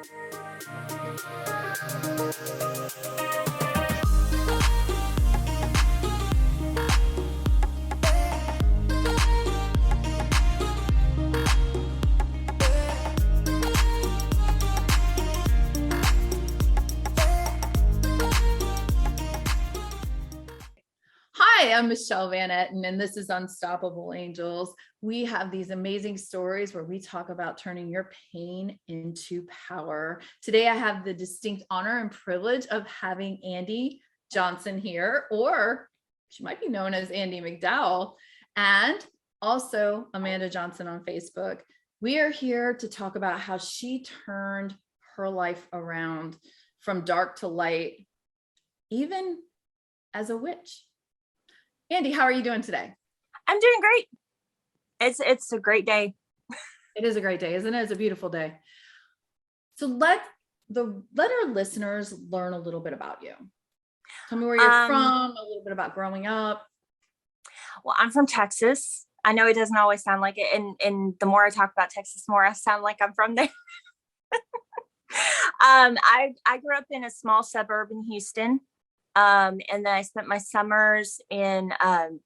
Hi, I'm Michelle Van Etten, and this is Unstoppable Angels. We have these amazing stories where we talk about turning your pain into power. Today, I have the distinct honor and privilege of having Andi Johnson here, or she might be known as Andi MacDowall, and also Amanda Johnson on Facebook. We are here to talk about how she turned her life around from dark to light, even as a witch. Andi, how are you doing today? I'm doing great. It's a great day. It is a great day, isn't it? It's a beautiful day. So let our listeners learn a little bit about you. Tell me where you're from, a little bit about growing up. Well, I'm from Texas. I know it doesn't always sound like it, and the more I talk about Texas, the more I sound like I'm from there. I grew up in a small suburb in Houston. And then I spent my summers in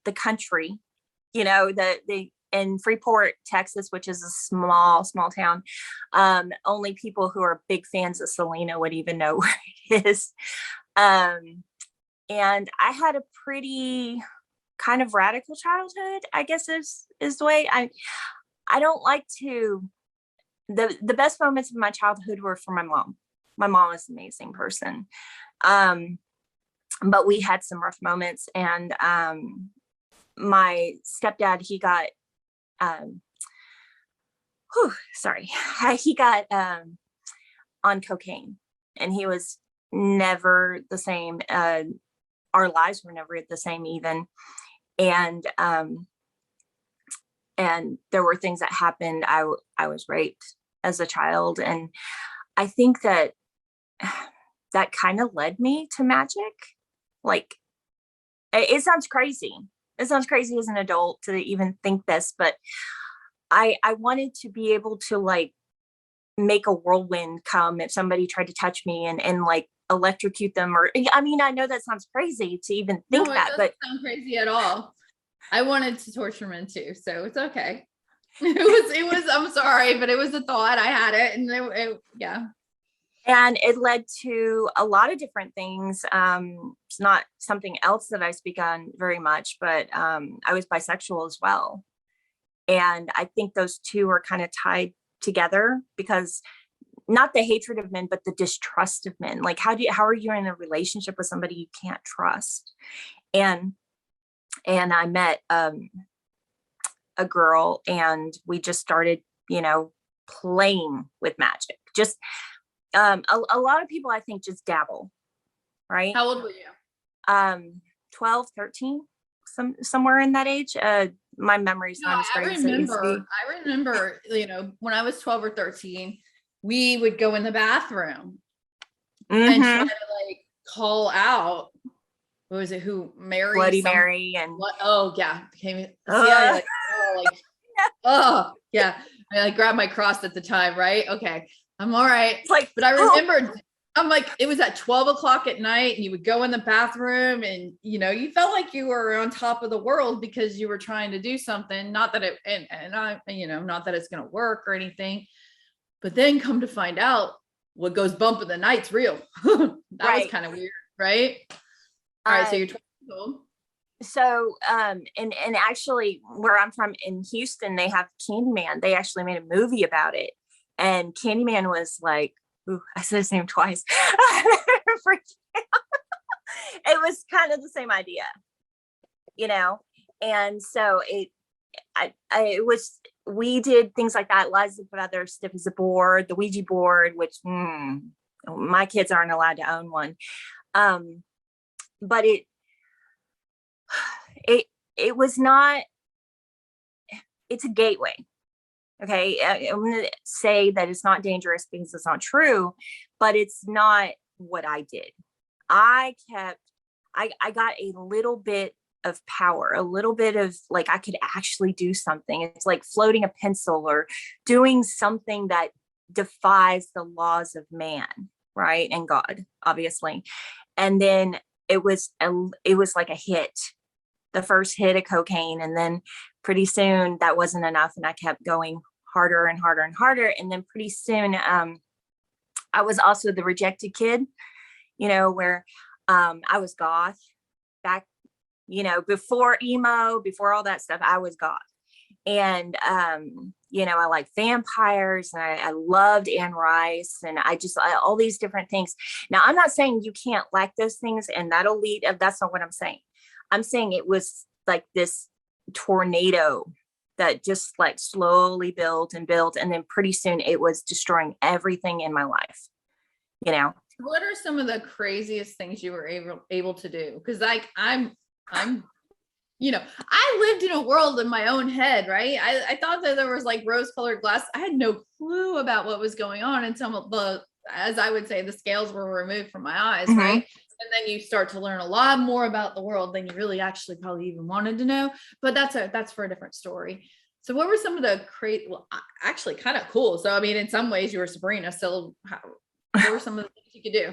the country, in Freeport, Texas, which is a small town. Only people who are big fans of Selena would even know where it is. And I had a pretty kind of radical childhood, I guess is the way. I don't like to, the best moments of my childhood were for my mom. My mom is an amazing person. But we had some rough moments, and my stepdad, he got on cocaine, and he was never the same. Our lives were never the same even. And there were things that happened. I was raped as a child. And I think that kind of led me to magic. Like, it sounds crazy. It sounds crazy as an adult to even think this, but I wanted to be able to like make a whirlwind come if somebody tried to touch me and like electrocute them, or I mean, I know that sounds crazy to even think that, but it doesn't sound crazy at all. I wanted to torture men too, so it's okay. It was, I'm sorry, but it was a thought. I had it, and yeah. And it led to a lot of different things. It's not something else that I speak on very much, but I was bisexual as well. And I think those two are kind of tied together, because not the hatred of men, but the distrust of men. Like, how are you in a relationship with somebody you can't trust? And I met a girl, and we just started, playing with magic. Just a lot of people, I think, just dabble, right? How old were you? 12, 13, somewhere in that age. My memory's not as great as it used to be. I remember, when I was 12 or 13, we would go in the bathroom and try to like call out, what was it? Who? Mary? Bloody Mary and what? Oh yeah. I grabbed my cross at the time, right? Okay. I'm all right. But I remembered, I'm like, it was at 12 o'clock at night, and you would go in the bathroom, and, you felt like you were on top of the world because you were trying to do something. Not that not that it's going to work or anything, but then come to find out what goes bump in the night's real. That was kind of weird. Right. All right. So you're 12 years old. So, and actually where I'm from in Houston, they have Candyman. They actually made a movie about it. And Candyman was like, ooh, I said his name twice. It was kind of the same idea, and so we did things like that. Liza put out there stiff as a board, the Ouija board, which my kids aren't allowed to own one. But it was not, it's a gateway. Okay. I'm going to say that it's not dangerous because it's not true, but it's not what I did. I got a little bit of power, a little bit of like, I could actually do something. It's like floating a pencil or doing something that defies the laws of man, right? And God, obviously. And then it was like a hit, the first hit of cocaine. And then pretty soon that wasn't enough. And I kept going harder and harder and harder. And then pretty soon, I was also the rejected kid, where I was goth back, before emo, before all that stuff, I was goth. And, I like vampires, and I loved Anne Rice, and all these different things. Now, I'm not saying you can't like those things and that'll lead, that's not what I'm saying. I'm saying it was like this tornado that just like slowly built and built. And then pretty soon it was destroying everything in my life, What are some of the craziest things you were able to do? Because like I'm I lived in a world in my own head, right? I thought that there was like rose-colored glass. I had no clue about what was going on until as I would say, the scales were removed from my eyes, Mm-hmm. right? And then you start to learn a lot more about the world than you really actually probably even wanted to know. But that's for a different story. So what were some of the actually kind of cool. So, I mean, in some ways you were Sabrina. So what were some of the things you could do?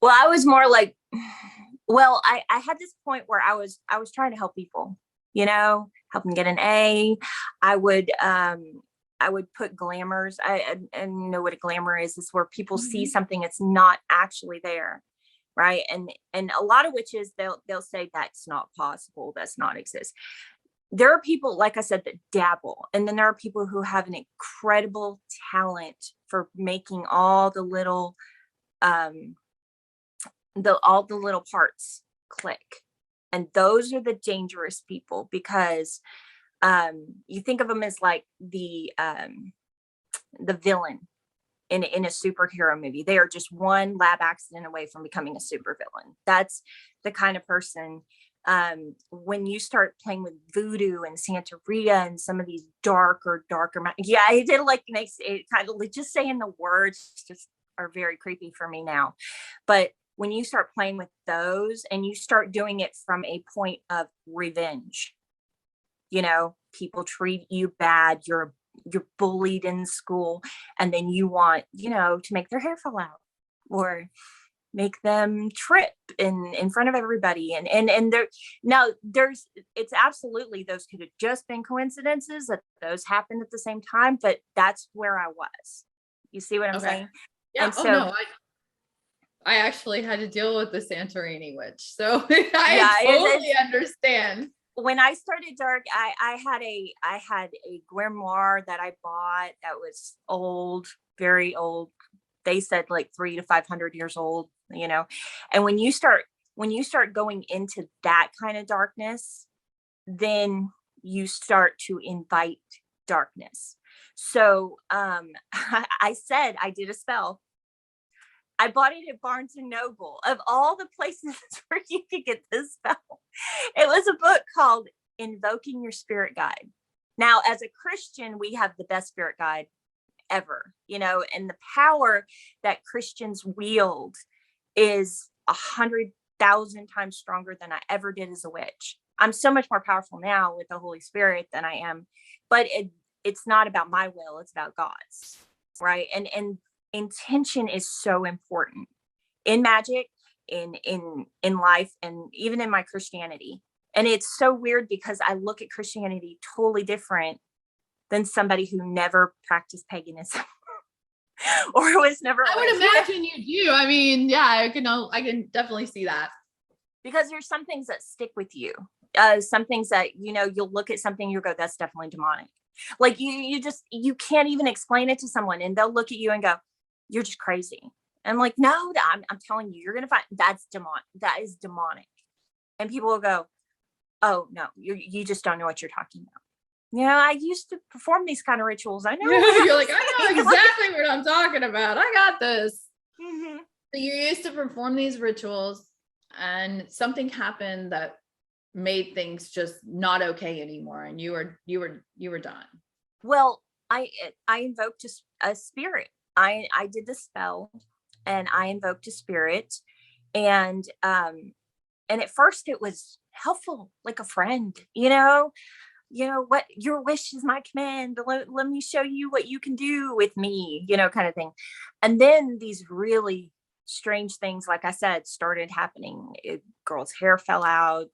Well, I was more like, I had this point where I was trying to help people, help them get an A. I would put glamours. I know what a glamour is. It's where people see something that's not actually there. Right. And a lot of witches, they'll say that's not possible. That's not exist. There are people, like I said, that dabble. And then there are people who have an incredible talent for making all the little, all the little parts click. And those are the dangerous people, because you think of them as like the villain in a superhero movie. They are just one lab accident away from becoming a supervillain. That's the kind of person. When you start playing with voodoo and Santeria and some of these darker, I did like it kind of like just saying the words just are very creepy for me now. But when you start playing with those and you start doing it from a point of revenge, people treat you bad, you're bullied in school, and then you want, to make their hair fall out or make them trip in front of everybody. And it's absolutely, those could have just been coincidences that those happened at the same time, but that's where I was. You see what I'm saying? Yeah. And so, no, I actually had to deal with the Santorini witch. So I totally understand. When I started dark, I had a grimoire that I bought that was old, very old. They said like 300 to 500 years old, and when you start going into that kind of darkness, then you start to invite darkness. So I said I did a spell. I bought it at Barnes and Noble, of all the places where you could get this spell. It was a book called Invoking Your Spirit Guide. Now, as a Christian, we have the best spirit guide ever, and the power that Christians wield is 100,000 times stronger than I ever did as a witch. I'm so much more powerful now with the Holy Spirit than I am, but it's not about my will, it's about God's, right? And intention is so important in magic, in life, and even in my Christianity. And it's so weird because I look at Christianity totally different than somebody who never practiced paganism or was never. I would imagine you do. I mean, yeah, I can definitely see that. Because there's some things that stick with you. Some things that, you'll look at something, you go, that's definitely demonic. Like you can't even explain it to someone, and they'll look at you and go, you're just crazy. And I'm like, no, I'm telling you, you're going to find that's demonic. That is demonic. And people will go, oh no, you just don't know what you're talking about. I used to perform these kind of rituals. I know. You're like, I know exactly what I'm talking about. I got this. Mm-hmm. So you used to perform these rituals, and something happened that made things just not okay anymore, and you were done. Well, I invoked a spirit. I did the spell, and I invoked a spirit, and at first it was helpful, like a friend, you know, what, your wish is my command. Let me show you what you can do with me, you know, kind of thing. And then these really strange things, like I said, started happening. Girl's hair fell out.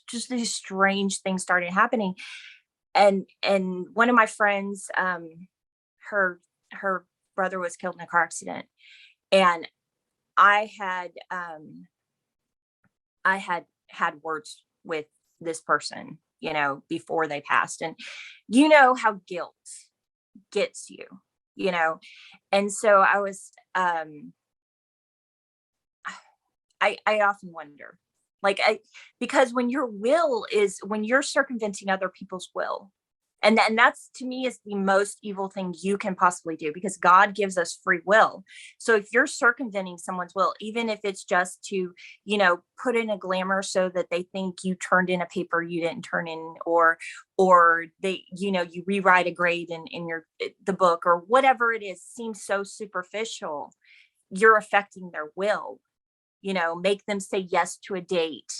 Just these strange things started happening. And one of my friends, her her brother was killed in a car accident, and I had had words with this person, you know, before they passed. And you know how guilt gets you, you know. And so I was I often wonder, like, because when when you're circumventing other people's will, and that's, to me, is the most evil thing you can possibly do, because God gives us free will. So if you're circumventing someone's will, even if it's just to, you know, put in a glamour so that they think you turned in a paper you didn't turn in, or they, you know, you rewrite a grade in the book, or whatever it is, seems so superficial, you're affecting their will. You know, make them say yes to a date,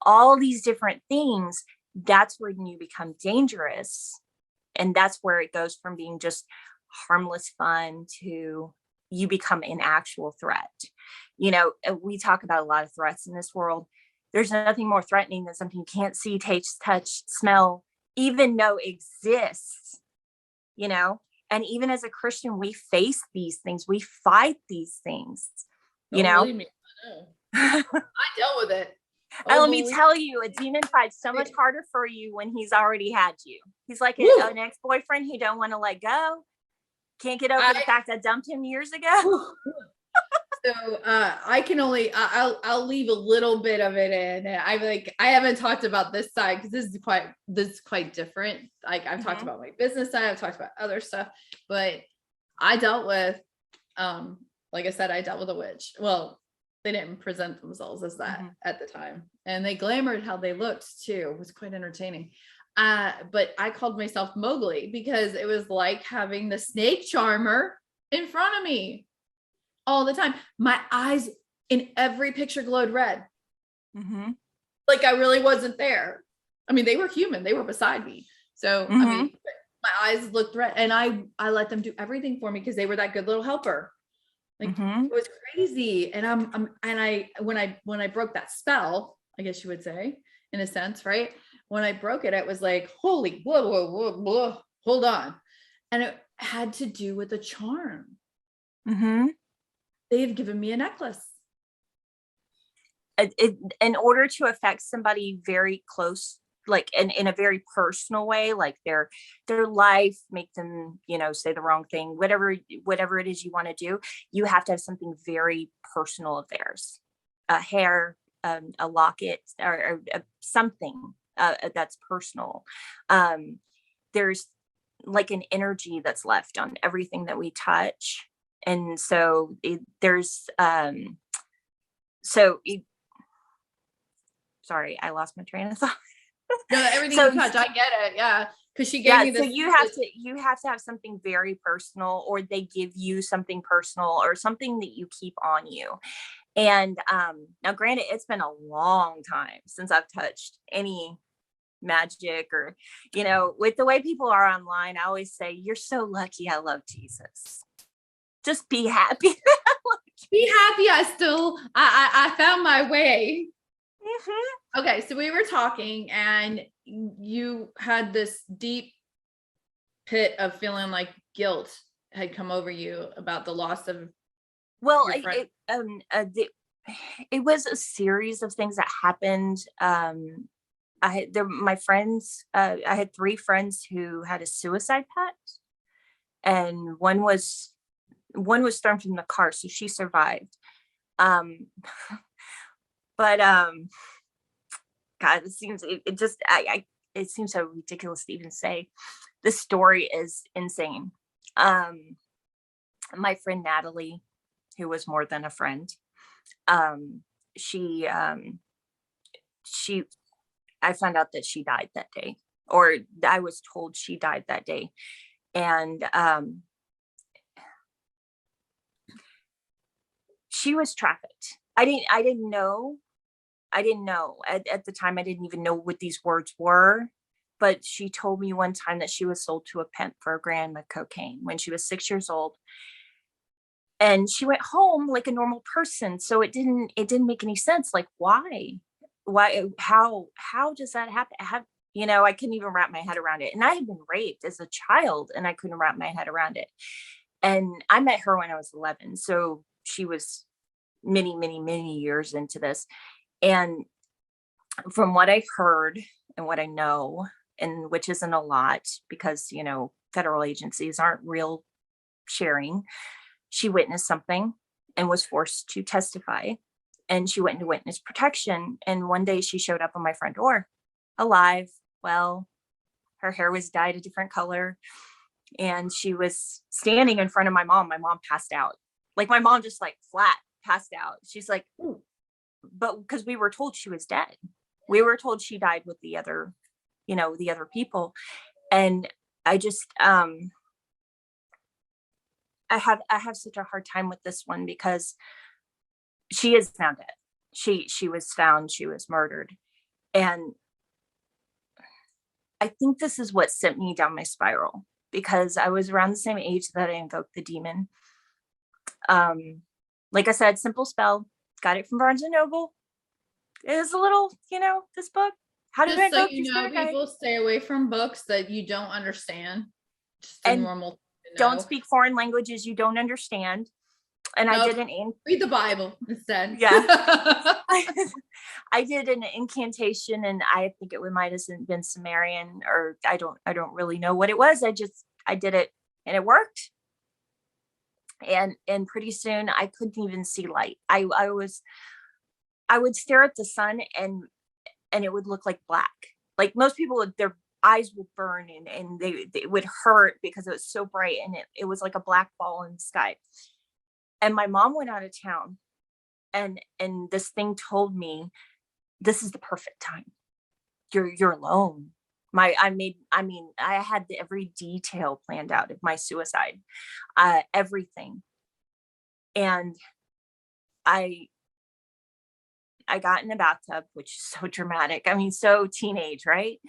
all these different things. That's when you become dangerous. And that's where it goes from being just harmless fun to you become an actual threat. You know, we talk about a lot of threats in this world. There's nothing more threatening than something you can't see, taste, touch, smell, even know exists, you know. And even as a Christian, we face these things, we fight these things, you Don't know. believe me. I know. I dealt with it. And Oh, let me tell you, a demon fights so much harder for you when he's already had you. He's like an ex-boyfriend who don't want to let go, can't get over the fact I dumped him years ago. So I can only I'll leave a little bit of it in. I haven't talked about this side because this is quite different. Like I've talked about my business side, I've talked about other stuff, but I dealt with like I said, I dealt with a witch. Well, they didn't present themselves as that at the time, and they glamored how they looked too. It was quite entertaining. But I called myself Mowgli because it was like having the snake charmer in front of me all the time. My eyes in every picture glowed red. Like I really wasn't there. I mean, they were human. They were beside me. So, I mean, my eyes looked red, and I let them do everything for me because they were that good little helper. Like it was crazy. And when I broke that spell, I guess you would say, in a sense, right? When I broke it, it was like, holy, whoa, hold on. And it had to do with a charm. They had given me a necklace. In order to affect somebody very close, like in a very personal way, like their life, make them, you know, say the wrong thing, whatever it is you want to do, you have to have something very personal of theirs, a hair, a locket, or something that's personal. There's like an energy that's left on everything that we touch. And so sorry, I lost my train of thought. No, everything you touch, I get it. Yeah. Cause she gave me this. So you have to have something very personal, or they give you something personal, or something that you keep on you. And now granted, it's been a long time since I've touched any magic, or, you know, with the way people are online, I always say, you're so lucky I love Jesus. Just be happy. Be happy. I found my way. Okay, so we were talking, and you had this deep pit of feeling like guilt had come over you about the loss of. Well, it was a series of things that happened. My friends. I had 3 friends who had a suicide pact, and one was thrown from the car, so she survived. But God, it seems it seems so ridiculous to even say. The story is insane. My friend Natalie, who was more than a friend, she I found out that she died that day, or I was told she died that day. And she was trafficked. I didn't know at the time. I didn't even know what these words were. but she told me one time that she was sold to a pimp for a gram of cocaine when she was 6 years old. And she went home like a normal person. So it didn't make any sense. Like, how does that happen? I couldn't even wrap my head around it. And I had been raped as a child and I couldn't wrap my head around it. And I met her when I was 11. So she was many, many, many years into this. And from what I've heard and what I know, and which isn't a lot because, federal agencies aren't real sharing, she witnessed something and was forced to testify. And she went into witness protection. And one day she showed up on my front door alive. Well, her hair was dyed a different color. And she was standing in front of my mom. My mom passed out. Like my mom just like flat passed out. She's like, ooh. But because we were told she was dead. We were told she died with the other people. And I just, I have such a hard time with this one because she is now dead. She was found, she was murdered. And I think this is what sent me down my spiral, because I was around the same age that I invoked the demon. Like I said, simple spell, got it from Barnes and Noble. It is a little, this book. How do I invoke your spirit guide? People stay away from books that you don't understand. Just a normal. Don't speak foreign languages you don't understand. And I did read the Bible instead. Yeah. I did an incantation, and I think it might have been Sumerian, or I don't really know what it was. I did it and it worked. And pretty soon I couldn't even see light. I would stare at the sun and it would look like black. Like most people their eyes would burn and they would hurt because it was so bright, and it was like a black ball in the sky. And my mom went out of town, and this thing told me, this is the perfect time. You're alone. I had every detail planned out of my suicide, everything. And I got in a bathtub, which is so dramatic. I mean, so teenage, right?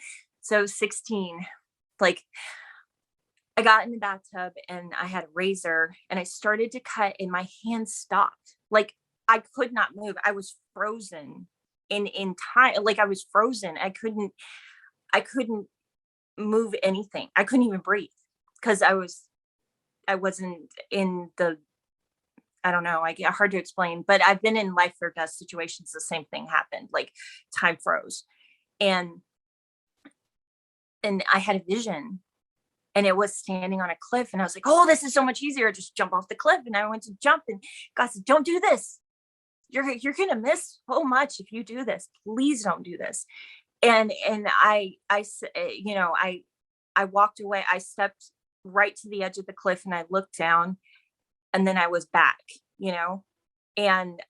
So 16, like I got in the bathtub and I had a razor and I started to cut and my hand stopped. Like I could not move. I was frozen in time. Like I was frozen. I couldn't move anything. I couldn't even breathe because I wasn't in the, I don't know, hard to explain, but I've been in life or death situations. The same thing happened, like time froze. And I had a vision, and it was standing on a cliff, and I was like, oh, this is so much easier. Just jump off the cliff. And I went to jump, and God said, don't do this. You're going to miss so much if you do this. Please don't do this. And I walked away. I stepped right to the edge of the cliff and I looked down, and then I was back, and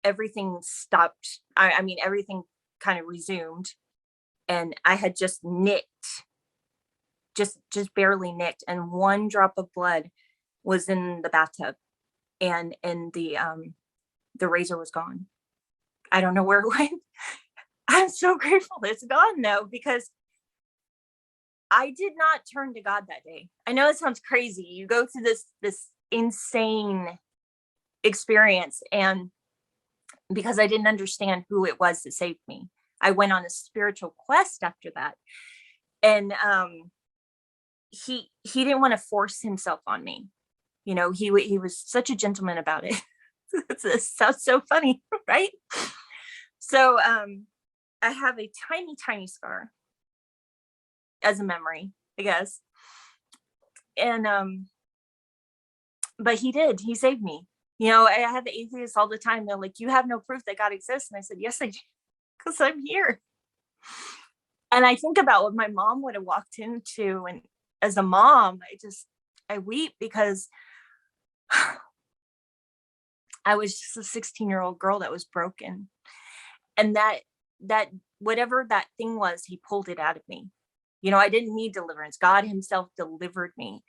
everything stopped. I mean, everything kind of resumed, and I had just nicked, just barely nicked. And one drop of blood was in the bathtub, and the razor was gone. I don't know where it went. I'm so grateful it's gone though, because I did not turn to God that day. I know it sounds crazy. You go through this insane experience, and because I didn't understand who it was that saved me, I went on a spiritual quest after that. And he didn't want to force himself on me. He was such a gentleman about it. It sounds so funny, right? So I have a tiny scar as a memory, I guess. And but he saved me. I have the atheists all the time. They're like, you have no proof that God exists. And I said, yes, I do, because I'm here. And I think about what my mom would have walked into, and as a mom, I weep, because I was just a 16-year-old girl that was broken. And that whatever that thing was, he pulled it out of me. I didn't need deliverance. God himself delivered me.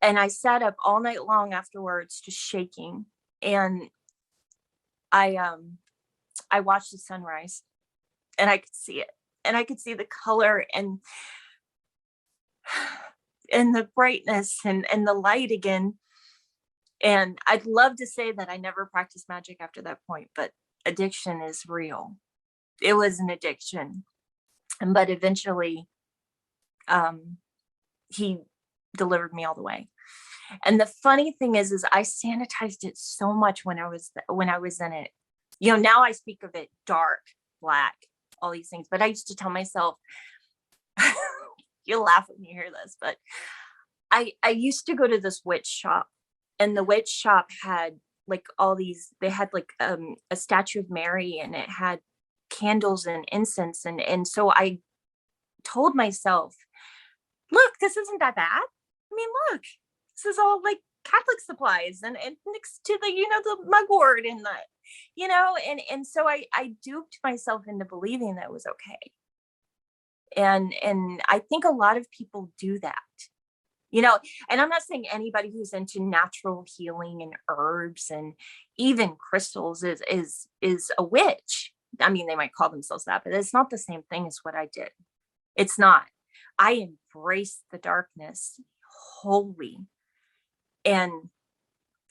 And I sat up all night long afterwards, just shaking. And I watched the sunrise, and I could see it. I could see the color and the brightness and the light again. And I'd love to say that I never practiced magic after that point, but addiction is real. It was an addiction. But eventually, he delivered me all the way. And the funny thing is I sanitized it so much when I was in it. You know, now I speak of it dark, black, all these things. But I used to tell myself, you'll laugh when you hear this, but I used to go to this witch shop, and the witch shop had like all these, they had like a statue of Mary, and it had candles and incense. And so I told myself, look, this isn't that bad. I mean, look, this is all like Catholic supplies and next to the, you know, the mugwort and the, you know, and so I duped myself into believing that it was okay. And I think a lot of people do that, you know, and I'm not saying anybody who's into natural healing and herbs and even crystals is a witch. I mean, they might call themselves that, but it's not the same thing as what I did. It's not. I embraced the darkness wholly. And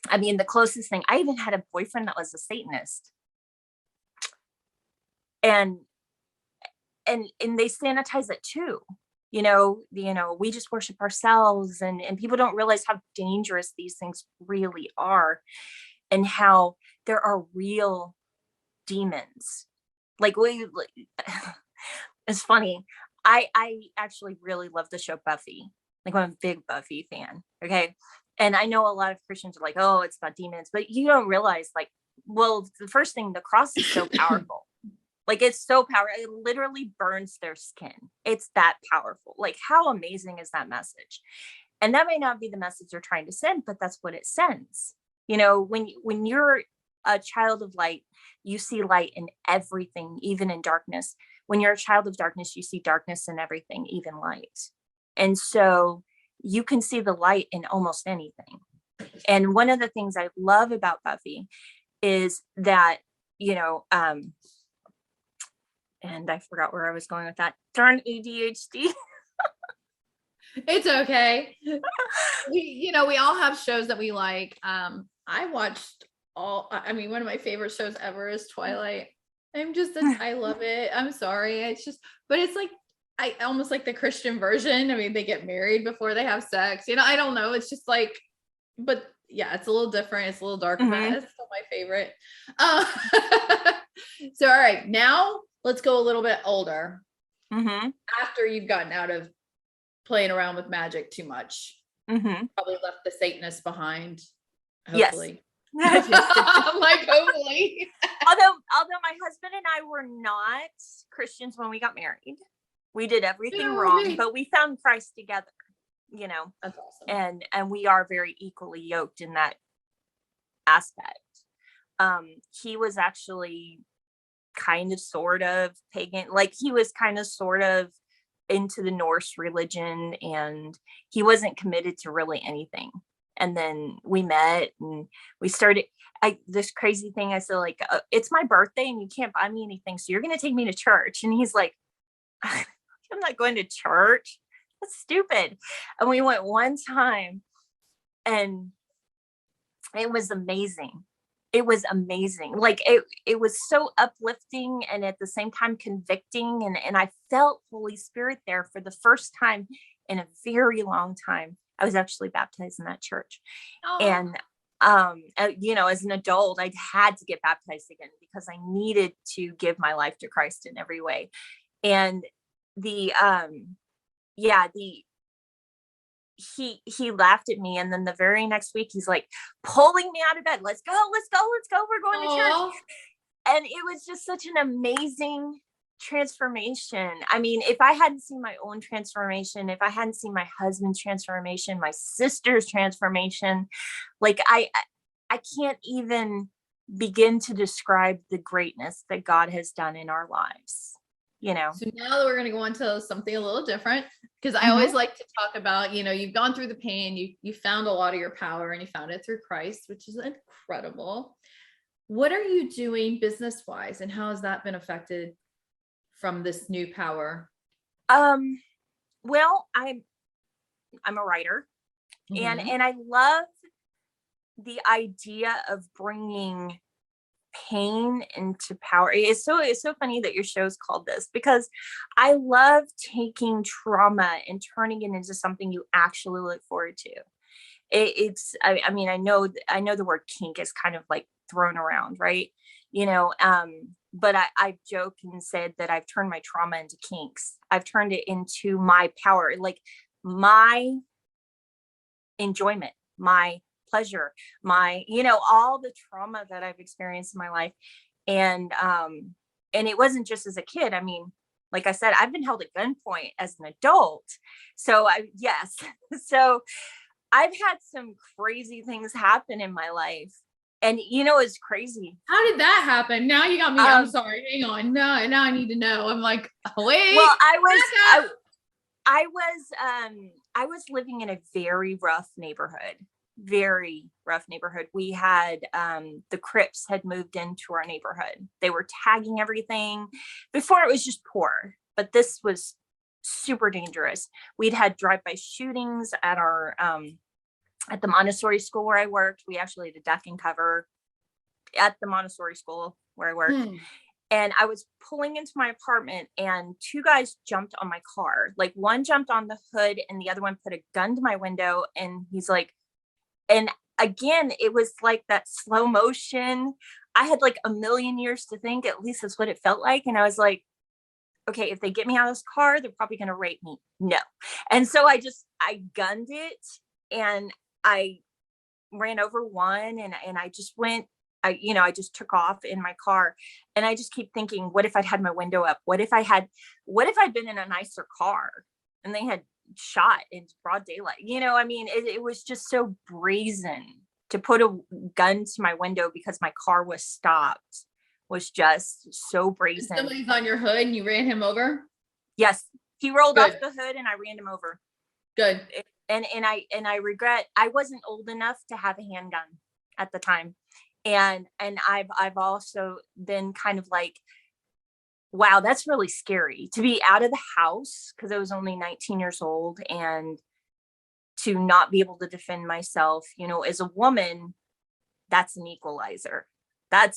I mean, the closest thing, I even had a boyfriend that was a Satanist. And they sanitize it too. You know, we just worship ourselves, and people don't realize how dangerous these things really are, and how there are real demons. Like it's funny. I actually really love the show Buffy. Like, I'm a big Buffy fan. Okay. And I know a lot of Christians are like, oh, it's about demons, but you don't realize, like, well, the first thing, the cross is so powerful. Like, it's so powerful. It literally burns their skin. It's that powerful. Like, how amazing is that message? And that may not be the message they're trying to send, but that's what it sends. You know, when you're a child of light, you see light in everything, even in darkness. When you're a child of darkness, you see darkness in everything, even light. And so you can see the light in almost anything. And one of the things I love about Buffy is that, you know, and I forgot where I was going with that. Darn ADHD. It's okay. We all have shows that we like. I watched one of my favorite shows ever is Twilight. I love it. I'm sorry. It's just, but it's like, I almost like the Christian version. I mean, they get married before they have sex. You know, I don't know. It's just like, but yeah, it's a little different. It's a little darker, but it's still my favorite. So, all right, now let's go a little bit older. After you've gotten out of playing around with magic too much. Probably left the Satanists behind. Hopefully. Yes. I'm like, hopefully. although my husband and I were not Christians when we got married. We did everything wrong, but we found Christ together, you know. That's awesome. And we are very equally yoked in that aspect. He was actually kind of sort of pagan, like he was kind of sort of into the Norse religion, and he wasn't committed to really anything. And then we met and we started this crazy thing. I said, like, it's my birthday and you can't buy me anything, so you're going to take me to church. And he's like, I'm not going to church. That's stupid. And we went one time, and it was amazing. It was amazing. Like, it was so uplifting and at the same time convicting. And I felt Holy Spirit there for the first time in a very long time. I was actually baptized in that church. Oh. And, you know, as an adult, I had to get baptized again because I needed to give my life to Christ in every way. And he laughed at me, and then the very next week he's like pulling me out of bed. Let's go, we're going to church. And it was just such an amazing transformation. I mean, if I hadn't seen my own transformation, if I hadn't seen my husband's transformation, my sister's transformation, like I can't even begin to describe the greatness that God has done in our lives. You know. So now that we're going to go on to something a little different, because I always like to talk about, you know, you've gone through the pain, you found a lot of your power, and you found it through Christ, which is incredible. What are you doing business wise, and how has that been affected from this new power? Well, I'm a writer, and Mhm. I love the idea of bringing pain into power. It's so funny that your show's called this, because I love taking trauma and turning it into something you actually look forward to. I mean, I know the word kink is kind of like thrown around, right? But I've joked and said that I've turned my trauma into kinks. I've turned it into my power, like my enjoyment, my pleasure, my, all the trauma that I've experienced in my life. And it wasn't just as a kid. I mean, like I said, I've been held at gunpoint as an adult. So yes. So I've had some crazy things happen in my life. And it's crazy. How did that happen? Now you got me. I'm sorry. Hang on. Now I need to know. I'm like, wait. Well, I was living in a very rough neighborhood. Very rough neighborhood. We had the Crips had moved into our neighborhood. They were tagging everything. Before, it was just poor, but this was super dangerous. We'd had drive-by shootings at our at the Montessori school where I worked. We actually had a duck and cover at the Montessori school where I worked. And I was pulling into my apartment, and two guys jumped on my car. Like, one jumped on the hood and the other one put a gun to my window. And he's like, and again, it was like that slow motion. I had like a million years to think, at least that's what it felt like. And I was like, okay, if they get me out of this car, they're probably going to rape me. No. And so I gunned it, and I ran over one, and I just went, I just took off in my car. And I just keep thinking, what if I'd had my window up? What if I'd been in a nicer car and they had shot in broad daylight? I mean, it was just so brazen to put a gun to my window because my car was stopped, was just so brazen. Somebody's on your hood and you ran him over? Yes. He rolled off the hood and I ran him over. Good. And I regret, I wasn't old enough to have a handgun at the time. And I've also been kind of like, wow, that's really scary to be out of the house, because I was only 19 years old, and to not be able to defend myself, as a woman. That's an equalizer. That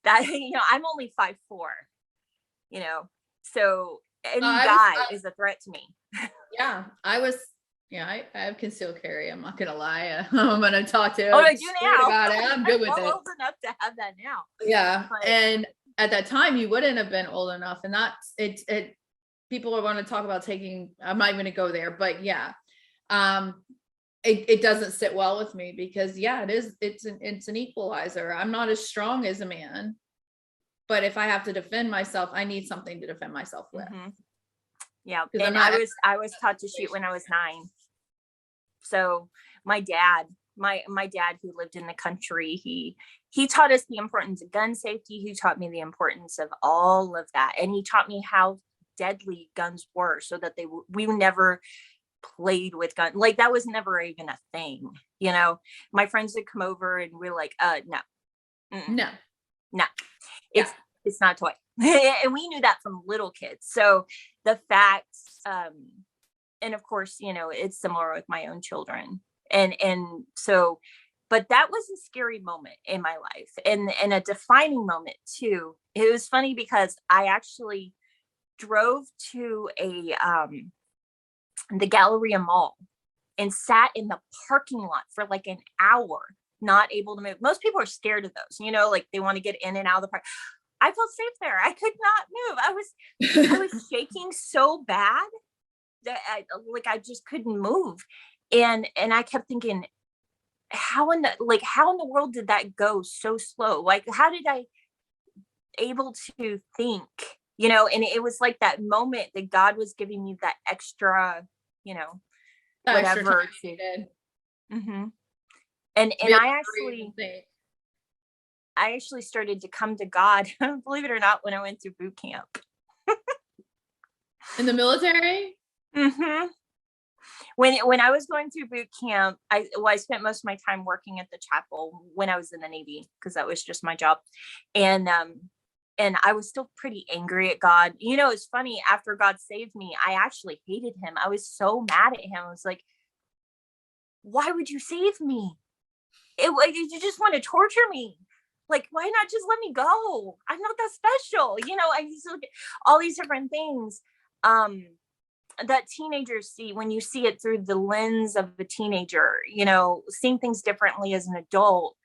I'm only 5'4", so any guy is a threat to me. Yeah, I have concealed carry. I'm not gonna lie. I'm gonna talk to him. Oh, I do now. About it. I'm good with it. Old enough to have that now. Yeah, but, and at that time you wouldn't have been old enough, and that's it. People are want to talk about taking. I'm not even gonna go there, but yeah, it doesn't sit well with me, because it's an equalizer. I'm not as strong as a man, but if I have to defend myself, I need something to defend myself with. Mm-hmm. Yeah, and I was taught to shoot when I was 9. So my dad, who lived in the country, he taught us the importance of gun safety. He taught me the importance of all of that, and he taught me how deadly guns were, so that we never played with guns. Like, that was never even a thing. My friends would come over and we're like, no, it's not a toy. And we knew that from little kids. So the facts, and of course, it's similar with my own children. And so, but that was a scary moment in my life, and a defining moment too. It was funny because I actually drove to the Galleria Mall and sat in the parking lot for like an hour, not able to move. Most people are scared of those, like they want to get in and out of the park. I felt safe there. I could not move. I was shaking so bad that I just couldn't move. And I kept thinking, how in the world did that go so slow? Like, how did I able to think, and it was like that moment that God was giving me that extra, whatever. Mm-hmm. And I actually started to come to God, believe it or not, when I went to boot camp. In the military? Mm-hmm. When I was going through boot camp, I spent most of my time working at the chapel when I was in the Navy, because that was just my job. And and I was still pretty angry at God. It's funny, after God saved me, I actually hated him. I was so mad at him. I was like, why would you save me? You just want to torture me. Like, why not just let me go? I'm not that special. I used to look at all these different things that teenagers see when you see it through the lens of a teenager, seeing things differently as an adult.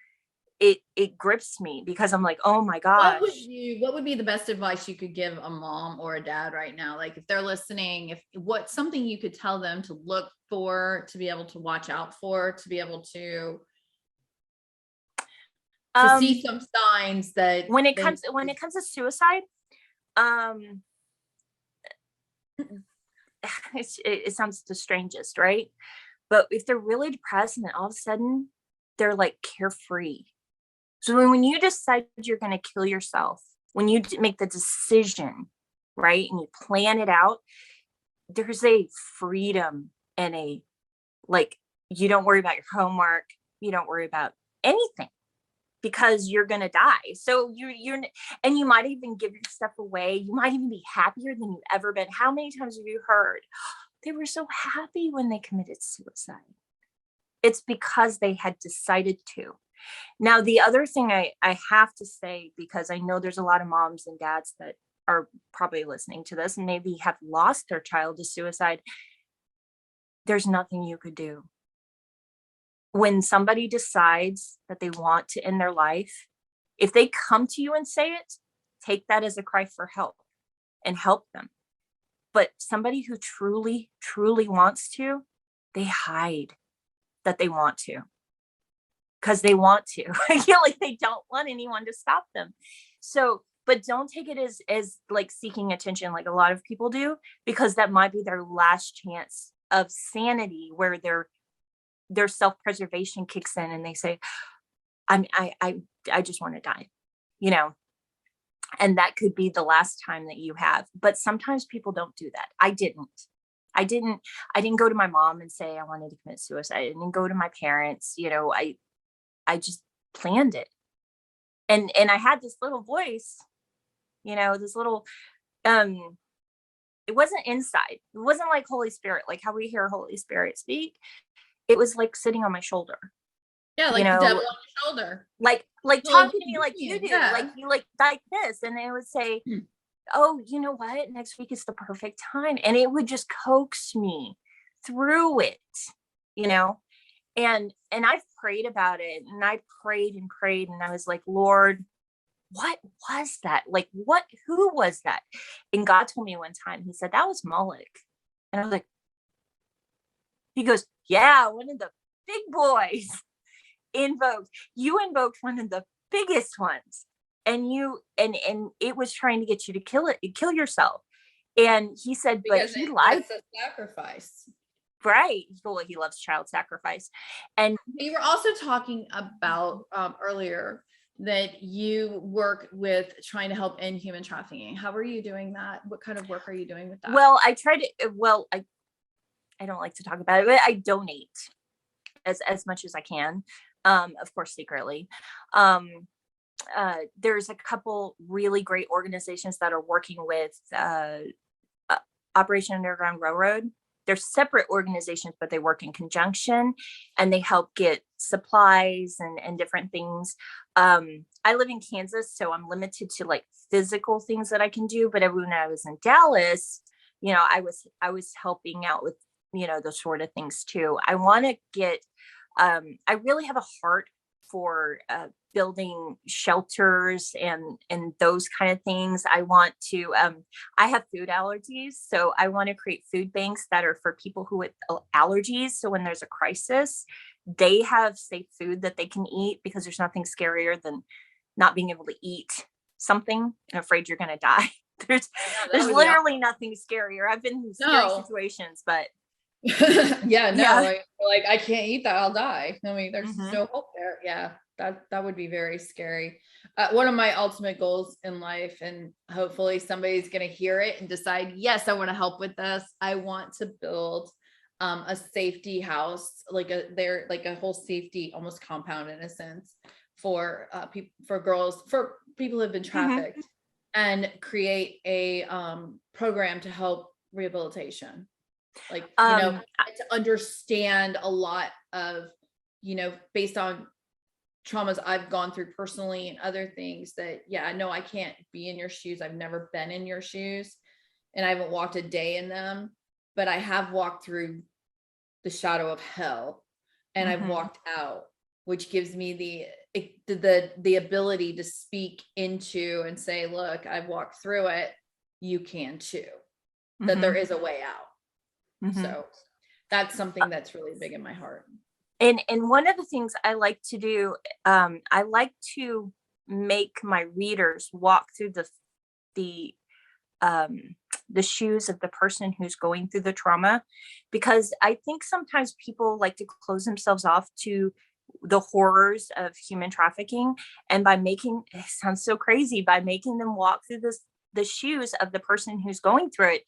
It grips me because I'm like, oh my gosh. What would be the best advice you could give a mom or a dad right now? Like, if they're listening, what's something you could tell them to look for, to be able to watch out for, to be able to see some signs that when it comes to suicide, it sounds the strangest, right? But if they're really depressed and then all of a sudden they're like carefree. So when you decide you're going to kill yourself, when you make the decision, right, and you plan it out, there's a freedom and you don't worry about your homework. You don't worry about anything because you're going to die. So and you might even give your stuff away. You might even be happier than you've ever been. How many times have you heard they were so happy when they committed suicide? It's because they had decided to. Now, the other thing I have to say, because I know there's a lot of moms and dads that are probably listening to this and maybe have lost their child to suicide. There's nothing you could do. When somebody decides that they want to end their life, if they come to you and say it, take that as a cry for help and help them. But somebody who truly, truly wants to, they hide that they want to. Because they want to. Like they don't want anyone to stop them. So, but don't take it as like seeking attention like a lot of people do, because that might be their last chance of sanity, where their self-preservation kicks in and they say, I just want to die, and that could be the last time that you have. But sometimes people don't do that. I didn't go to my mom and say I wanted to commit suicide. I didn't go to my parents. I just planned it. And I had this little voice, this little, it wasn't inside. It wasn't like Holy Spirit, like how we hear Holy Spirit speak. It was like sitting on my shoulder. Yeah, like the devil on your shoulder. Like talking to me like you do, like you like this. And it would say, oh, you know what? Next week is the perfect time. And it would just coax me through it, And I've prayed about it, and I prayed and prayed, and I was like, Lord, what was that? Like, who was that? And God told me one time, he said, that was Moloch. And I was like, he goes, yeah, one of the big boys you invoked one of the biggest ones. And and it was trying to get you to kill yourself. And he said, because but he lied. It's a sacrifice. Right. Well, he loves child sacrifice. And we were also talking about earlier that you work with trying to help end human trafficking. How are you doing that? What kind of work are you doing with that? Well, I don't like to talk about it, but I donate as much as I can. Of course, secretly. There's a couple really great organizations that are working with Operation Underground Railroad. They're separate organizations, but they work in conjunction, and they help get supplies and different things. I live in Kansas, so I'm limited to like physical things that I can do. But when I was in Dallas, I was helping out with, those sort of things too. I want to get, I really have a heart for building shelters and those kind of things. I want to, I have food allergies, so I want to create food banks that are for people who with allergies. So when there's a crisis, they have safe food that they can eat, because there's nothing scarier than not being able to eat something and afraid you're going to die. There's literally nothing scarier. I've been in scary situations, but like I can't eat that, I'll die. I mean, there's no hope there. Yeah, that would be very scary. One of my ultimate goals in life, and hopefully somebody's going to hear it and decide, yes, I want to help with this. I want to build a safety house, like a whole safety almost compound in a sense for people, for girls, for people who have been trafficked. and create a program to help rehabilitation. Like, to understand a lot of, based on traumas I've gone through personally and other things that, no, I can't be in your shoes. I've never been in your shoes and I haven't walked a day in them, but I have walked through the shadow of hell and I've walked out, which gives me the ability to speak into and say, look, I've walked through it. You can too, that there is a way out. So that's something that's really big in my heart. And one of the things I like to do, I like to make my readers walk through the shoes of the person who's going through the trauma, because I think sometimes people like to close themselves off to the horrors of human trafficking. And by making, it sounds so crazy, by making them walk through the shoes of the person who's going through it,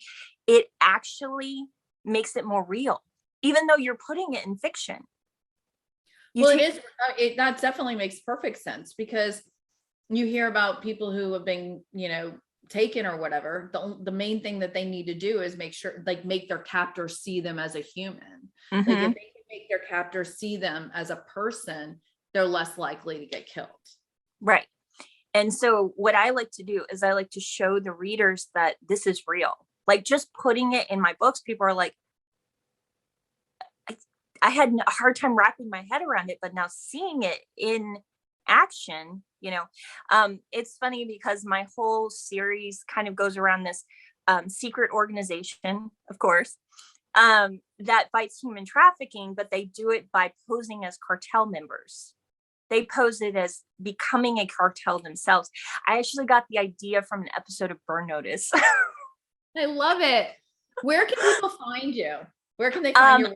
it actually makes it more real, even though you're putting it in fiction. That definitely makes perfect sense, because you hear about people who have been, taken or whatever. The main thing that they need to do is make sure, like, make their captors see them as a human. Like, if they can make their captors see them as a person, they're less likely to get killed. Right. And so what I like to do is I like to show the readers that this is real. Like, just putting it in my books, people are like, I had a hard time wrapping my head around it, but now seeing it in action, it's funny because my whole series kind of goes around this secret organization, of course, that fights human trafficking, but they do it by posing as cartel members. They pose it as becoming a cartel themselves. I actually got the idea from an episode of Burn Notice. I love it. Where can people find you? Where can they find you?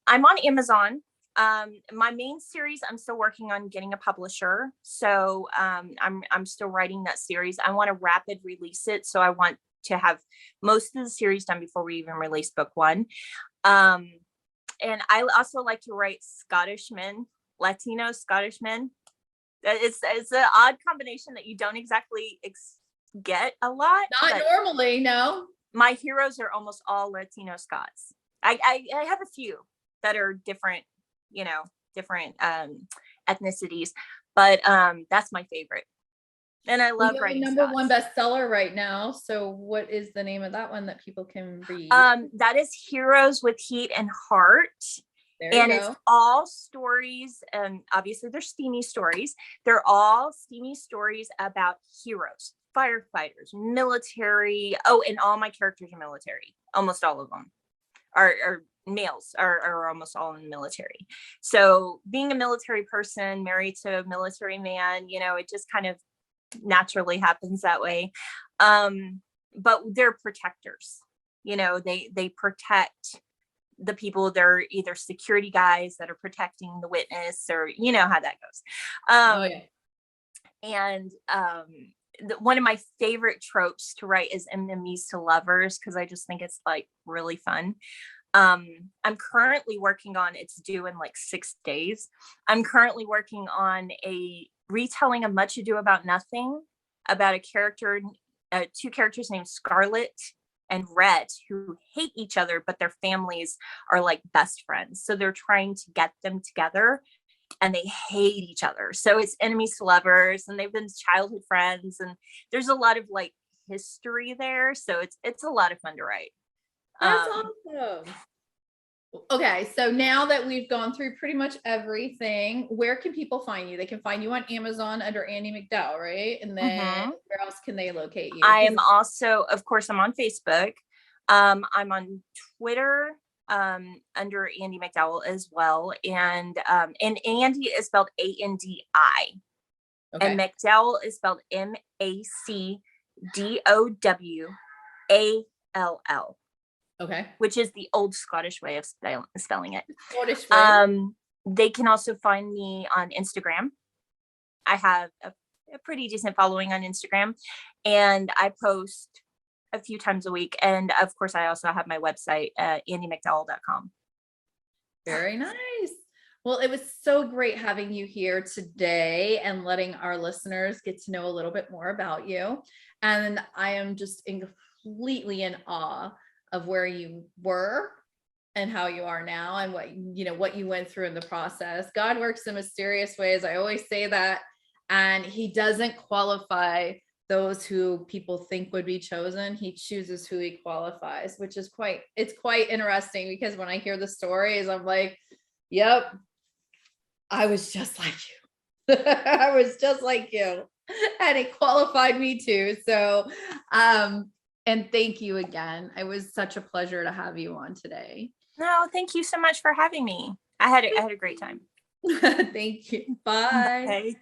I'm on Amazon. My main series, I'm still working on getting a publisher. So I'm still writing that series. I want to rapid release it. So I want to have most of the series done before we even release book one. And I also like to write Scottish men, Latino Scottish men. It's an odd combination that you don't exactly get a lot. Not normally, no. My heroes are almost all Latino Scots. I have a few that are different, different ethnicities, but that's my favorite. And I love writing number one bestseller right now. So what is the name of that one that people can read? That is Heroes with Heat and Heart. And it's all stories, and obviously they're steamy stories. They're all steamy stories about heroes, firefighters, military. Oh, and all my characters are military. Almost all of them are males, are almost all in the military. So being a military person, married to a military man, it just kind of naturally happens that way. But they're protectors. They protect the people. They're either security guys that are protecting the witness, or how that goes. And one of my favorite tropes to write is enemies to lovers, because I just think it's like really fun. I'm currently working on, it's due in like 6 days. I'm currently working on a retelling of Much Ado About Nothing, about a character, two characters named Scarlet and Red, who hate each other, but their families are like best friends. So they're trying to get them together, and they hate each other. So it's enemies to lovers, and they've been childhood friends, and there's a lot of like history there. So it's a lot of fun to write. That's awesome. Okay, so now that we've gone through pretty much everything, where can people find you? They can find you on Amazon under Andi MacDowall, right? And then where else can they locate you? I am also, of course, I'm on Facebook. I'm on Twitter under Andi MacDowall as well. And Andi is spelled A-N-D-I. Okay. And MacDowall is spelled M-A-C-D-O-W-A-L-L. Okay. Which is the old Scottish way of spelling it. Scottish way. They can also find me on Instagram. I have a pretty decent following on Instagram, and I post a few times a week. And of course, I also have my website, andymacdowall.com. Very nice. Well, it was so great having you here today and letting our listeners get to know a little bit more about you. And I am just completely in awe of where you were and how you are now and what you went through in the process. God works in mysterious ways. I always say that. And he doesn't qualify those who people think would be chosen. He chooses who he qualifies, which is quite interesting, because when I hear the stories, I'm like, yep, I was just like you. I was just like you. And it qualified me too. So, and thank you again. It was such a pleasure to have you on today. No, thank you so much for having me. I had a great time. Thank you. Bye. Bye.